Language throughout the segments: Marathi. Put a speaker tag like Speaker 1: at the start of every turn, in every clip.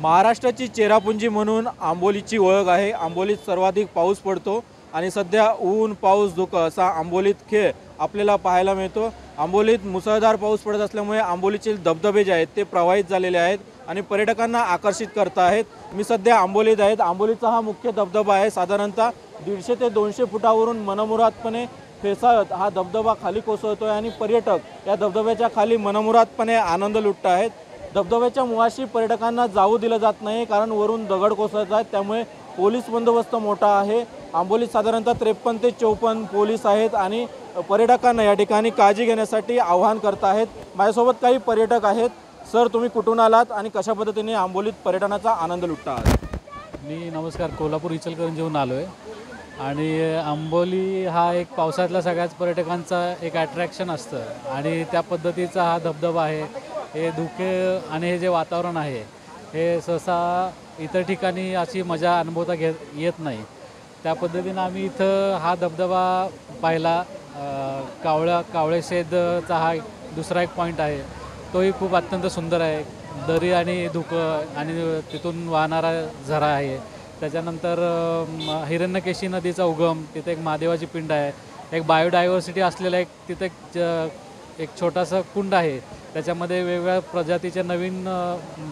Speaker 1: महाराष्ट्राची चेरापुंजी म्हणून आंबोलीची ओळख आहे। आंबोलीत सर्वाधिक पाऊस पडतो आणि सध्या ऊन पाऊस धुकं असा आंबोलीत खेळ आपल्याला पाहायला मिळतो। आंबोलीत मुसळधार पाऊस पडत असल्यामुळे आंबोलीचे धबधबे जे आहेत ते प्रवाहित झालेले आहेत आणि पर्यटकांना आकर्षित करत आहेत। मी सध्या आंबोलीत आहे। आंबोलीचा हा मुख्य धबधबा आहे। साधारणतः 150 ते 200 फुटावरून मनमुरादपणे फेसाळत हा धबधबा खाली कोसळतोय आणि पर्यटक या धबधब्याच्या खाली मनमुरादपणे आनंद लुटत आहेत। धबधब्याच्या मुळाशी पर्यटकांना जाऊ दिलं जात नाही, कारण वरून दगड कोसळत आहेत, त्यामुळे पोलीस बंदोबस्त मोठा आहे। आंबोलीत साधारणतः 53 ते 54 पोलीस आहेत आणि पर्यटकांना या ठिकाणी काळजी घेण्यासाठी आवाहन करत आहेत। माझ्यासोबत काही पर्यटक आहेत। सर, तुम्ही कुठून आलात आणि कशा पद्धतीने आंबोलीत पर्यटनाचा आनंद लुटता आहात?
Speaker 2: मी नमस्कार, कोल्हापूर इचलकरंजीहून आलो आहे आणि आंबोली हा एक पावसातल्या सगळ्याच पर्यटकांचा एक अट्रॅक्शन असतं आणि त्या पद्धतीचा हा धबधबा आहे। हे धुके आणि हे जे वातावरण आहे हे सहसा इतर ठिकाणी अशी मजा अनुभवता येत नाही। त्या पद्धतीनं आम्ही इथं हा धबधबा पाहिला। कावळेशेदचा हा दुसरा एक पॉईंट आहे, तोही खूप अत्यंत सुंदर आहे। दरी आणि धुकं आणि तिथून वाहणारा झरा आहे। त्याच्यानंतर हिरण्यकेशी नदीचा उगम, तिथे एक महादेवाची पिंड आहे। एक बायोडायव्हर्सिटी असलेला तिथे एक छोटासा कुंड आहे, त्याच्यामध्ये वेगवेगळ्या प्रजातीच्या नवीन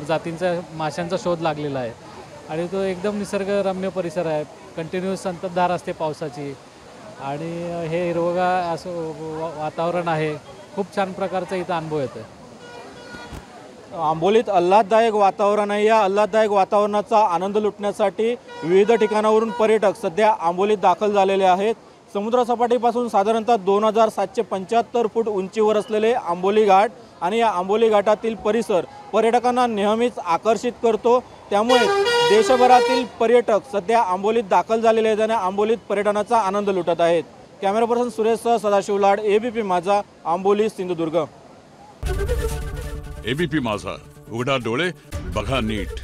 Speaker 2: जातींच्या माशांचा शोध लागलेला आहे आणि तो एकदम निसर्गरम्य परिसर आहे। कंटिन्यूअस संततधार असते पावसाची आणि हे हिरवगार असं वातावरण आहे। खूप छान प्रकारचा इथं अनुभव येतो।
Speaker 1: आंबोलीत आल्हाददायक वातावरण आहे। या आल्हाददायक वातावरणाचा आनंद लुटण्यासाठी विविध ठिकाणावरून पर्यटक सध्या आंबोलीत दाखल झालेले आहेत। समुद्रसपाटीपासून साधारणतः 2775 फूट उंचीवर असलेले आंबोली घाट आणि या आंबोली घाटातील परिसर पर्यटकांना नेहमीच आकर्षित करतो। त्यामुळे देशभरातील पर्यटक सध्या आंबोलीत दाखल झालेले आहेत आणि आंबोलीत पर्यटनाचा आनंद लुटत आहेत। कॅमेरा पर्सन सुरेशसह सदाशिव लाड, एबीपी माझा, आंबोली, सिंधुदुर्ग।
Speaker 3: एबीपी माझा, उघडा डोळे बघा नीट।